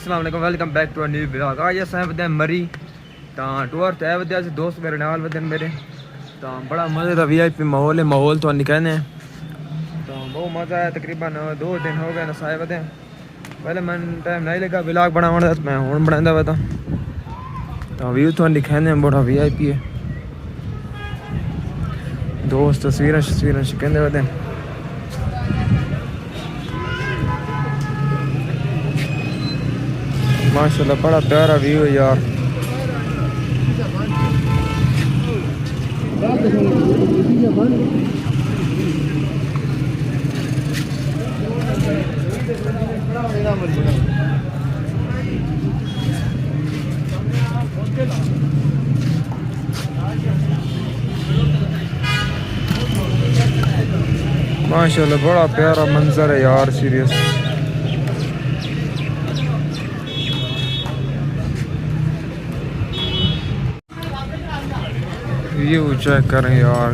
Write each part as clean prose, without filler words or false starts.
अस्सलाम वालेकुम welcome back to a new blog. आज अस वधे मरी तो टूर ते वधे दोस्त मेरे नाल वधन मेरे तो बड़ा मज़े का VIP माहौल है। माहौल तो कहने तो बहुत मज़ा आया। तकरीबन 2 दिन हो गए नसाए वधे। पहले मन टाइम नहीं लगा ब्लॉग बनाने मैं हूँ बनाता वा तो व्यू तो दिखाने बड़ा VIP है। दोस्त तस्वीर कहते वधे माशाल्लाह बड़ा प्यारा व्यू है यार। माशाल्लाह बड़ा प्यारा मंजर है यार सीरियस। व्यू चेक करें यार।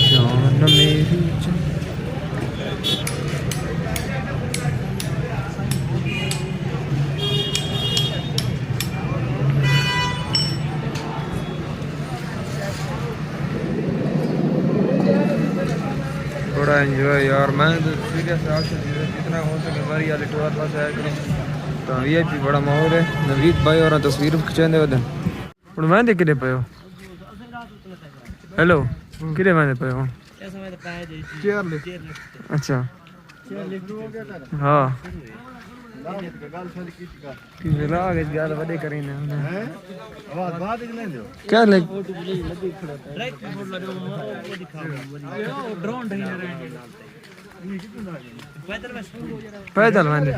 जान मेरी बड़ा एंजॉय यार। मैं तो सीरियस जितना हो सके बारी वाले टूर पास आया करूँ तो VIP बड़ा माहौल है। नवीद भाई और तस्वीर खिंचाते वधन हूँ मैं कि पे हो। हेलो कि पे हो। अच्छा हाँ क्या पैदल मैंने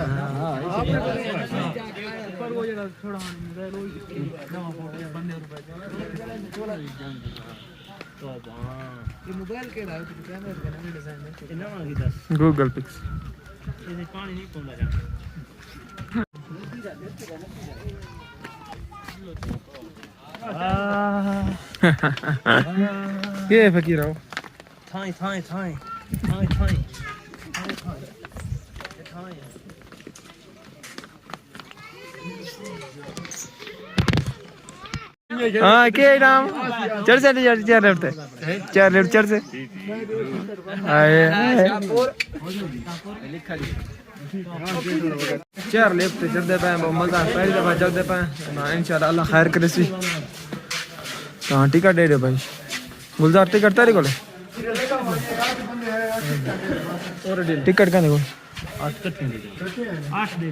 गूगल पिक्स ये फकीर आओ थाई थाई थाई थाई थाई हाँ के नाम चढ़ से चार लेफ्ट चढ़ से चार लेफ्ट चढ़ते पे बहुत मजा पहली दफा चढ़ते पे इंशाल्लाह अल्लाह खैर करे सी। हाँ टिकट दे दो भाई गुलजार टिकट तेरे को टिकट का देखो 8 दे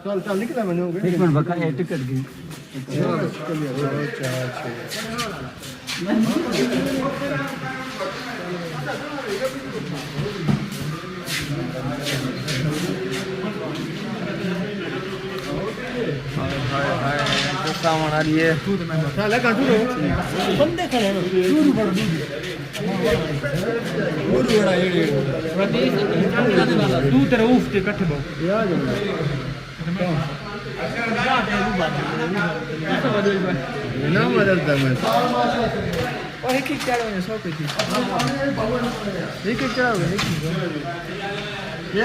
चल निकला मैंने एक मिनट बका टिकट की सामान आ रही है बंदे खड़े हैं तू तेरे उफ के इकट्ठे बहु ना बदलता मैं और एक चढ़ो ने 100 पे थी एक चढ़ोगे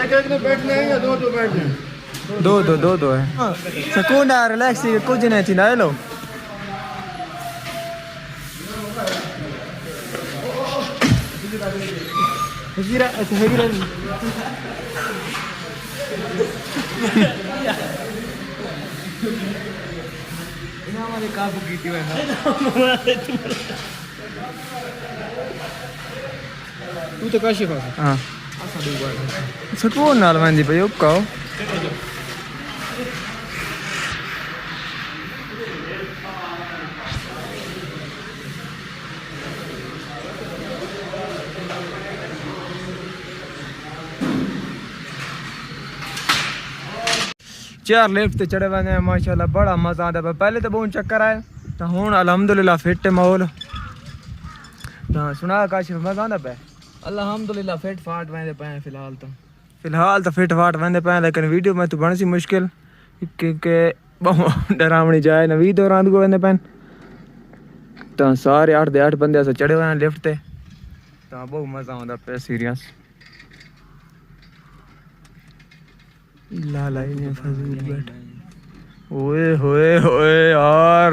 एक ने बैठने हैं या दो बैठने हैं दो है सुकून है रिलैक्स कुछ नहीं थी ना लो काबू की थी तू तो काशिफ हाँ सुकून नाल वंदी पे उपकाओ चार लिफ्ट चढ़े वे माशाल्लाह बड़ा मजा आता है। पहले तो बहुत चक्कर आए तो हूँ अलहमदुलिल्लाह फिट है माहौल तो सुना काशिफ मजा आता पे अलहमदुलिल्लाह फिट फाट वेंदे पे फिलहाल तो फिट फाट वेंदे पे लेकिन वीडियो में तो बन सी मुश्किल क्योंकि बहुत डरावनी जाए नवीद और आंद को वेंदे पे तो सारे 8 दे 8 बंदे चढ़े हुए हैं लिफ्ट ते तो बहुत मजा आता पे सीरियस लाला ने फजूल बैठ ओए होए होए यार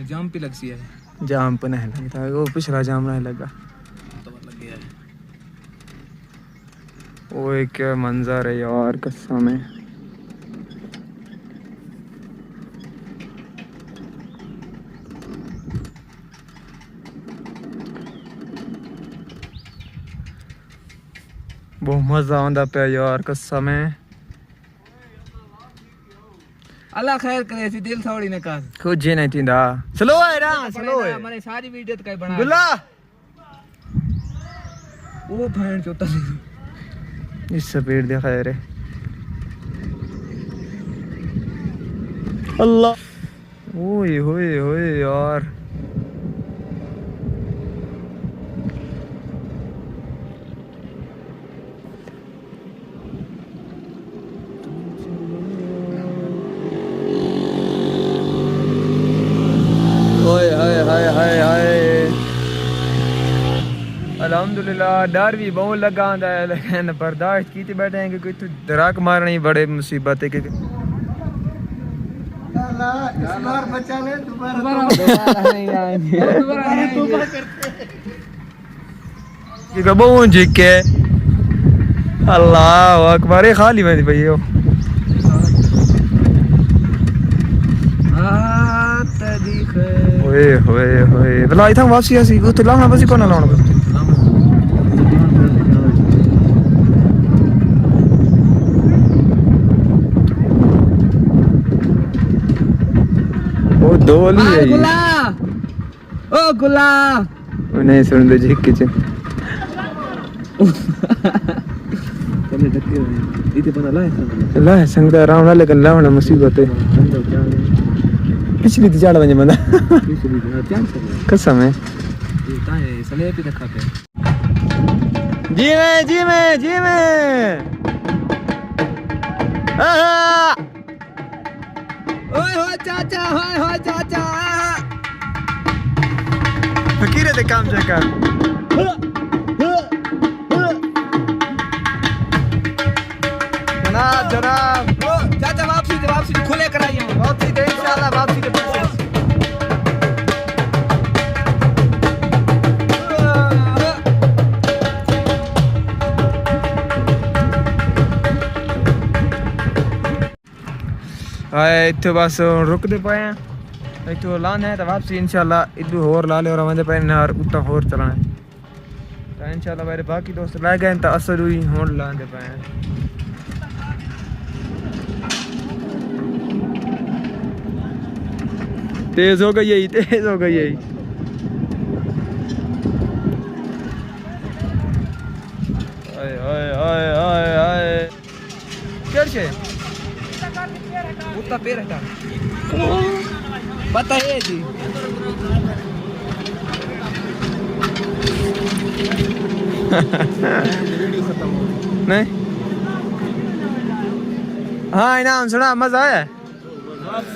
जाम पे लग सी है जाम पे नहीं लगता वो पिछला जाम नहीं लगा तो लग गया है ओए क्या मंजर है यार कसम है बहुत मजा आता पे यार कसम है अल्लाह खैर करे ऐसी दिल थोड़ी न कर कुछ जे नहीं थींदा स्लो है ना स्लो है मैंने सारी वीडियो तो कई बना गुल्ला वो भैन चोता इस सपेट दे खैर है अल्लाह ओए होए होए यार ओए हाय हाय हाय हाय अल्हम्दुलिल्लाह डर भी बहुत लगा आंदा है लेकिन बर्दाश्त की बैठे हैं क्योंकि तू दराक मारना ही बड़े मुसीबत है क्योंकि बचा ले दोबारा नहीं आएंगे क्योंकि बहुत जी के अल्लाह अकबर खाली में भाई हो ओए होए होए भला इथां वापसी आसी तो लाना बसी कोना लाना ओ डोली है गुला ओ गुला नहीं सुन दे जी किचन चले धक्के इते पता ला संगदा रावण लेकिन लावण मुसीबत है पिछली ती झाड़ वने बंदा कसम है सले पे रखा पे जी में ओए हो चाचा फकीर दे काम चेकर जनाब चाचा वापसी खुले कराइए वापसी दे इंशाल्लाह वापसी के पैसे आए इत्थे बस रुक दे पाए इत्थों लाना है तो वापसी इंशाल्लाह इदू होर ला ले और आंदे पे नार उठा होर चलाना है तो इंशाल्लाह मेरे बाकी दोस्त ला गए तो असर हुई होर लांदे पाए तेज हो गई यही आए कैसे उतना पैर हटा बताइए जी नहीं हाँ इनाम सुना मजा आया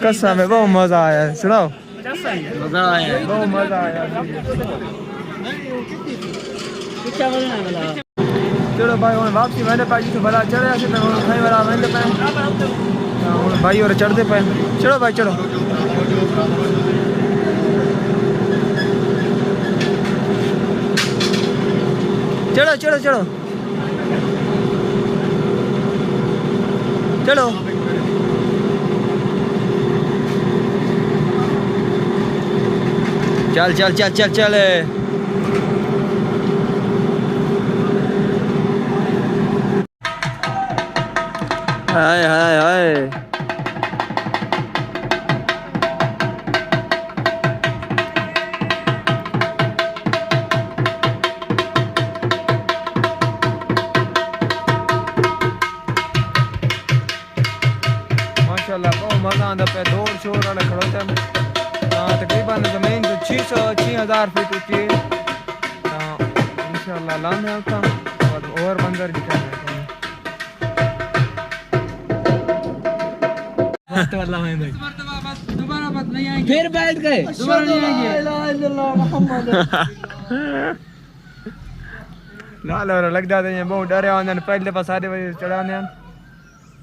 कसम है बहुत मजा आया सुनाओ मजा आया बहुत मजा आया चलो भाई हम वापसी मैंने पाई तो बड़ा चढ़े ऐसे मैं खाई वाला मैंने पे भाई और चढ़ते पे चलो भाई चलो चलो चलो चलो चलो चल चल चल चल चल हाय हाय हाय माशाल्लाह बहुत मजा आंदा पे दौड़ शोर वाले खड़ोते हैं तकरीबन जमीन तो 6,000 फीट ऊंची है इंशाल्लाह लाने होता और मंजर दिखाना फिर बैठ गए है नाल और लग जाते हैं बहुत डरे होंगे पहली दफा सारे बजे चढ़ाने हैं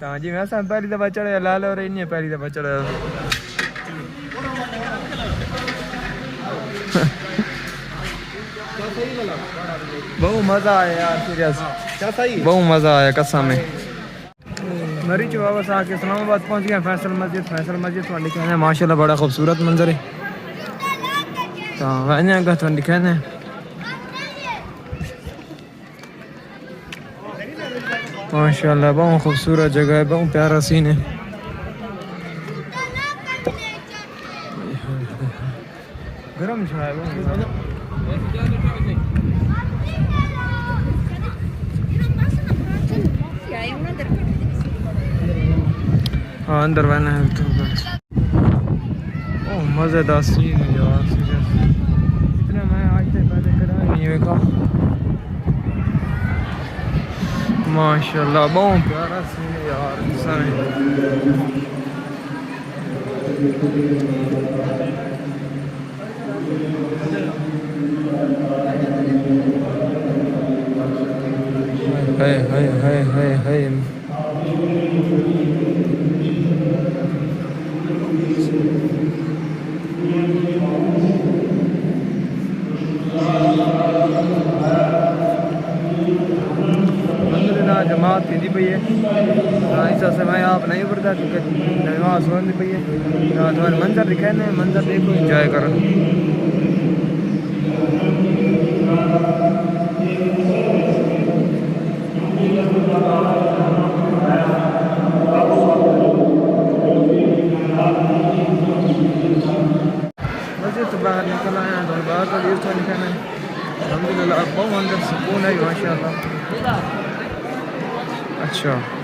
तो जी मैं सब पहली दफा चढ़े लाल और इन्हें पहली दफा चढ़े बहुत मजा आया यार सीरियस क्या सही बहुत मजा आया कसम में मरी चो वापस आके इस्लामाबाद पहुंच गया फैसल मस्जिद तो लिखे हैं माशाल्लाह बड़ा खूबसूरत मंजर है तो वहाँ का तो लिखे हैं माशाल्लाह बहुत खूबसूरत जगह है बहुत प्यारा सीन है गरम चाय हाँ अंदर बहना है तो बस ओह मज़ेदार सीन है यार सीरियस इतना मैं आज तक पहले करा नहीं देखा माशाल्लाह बहुत प्यारा सीन है यार हाय जमात थी पई है इस समय आप नहीं पढ़ता क्योंकि नमाज होती पई है तुम्हारे मंजर दिखाए ना मंजर देखो इंजॉय करो मस्जिद से बाहर निकल आया तो बाहर का व्यू तो निकलना है अल्हम्दुलिल्लाह बहुत अंदर सुकून है माशाल्लाह अच्छा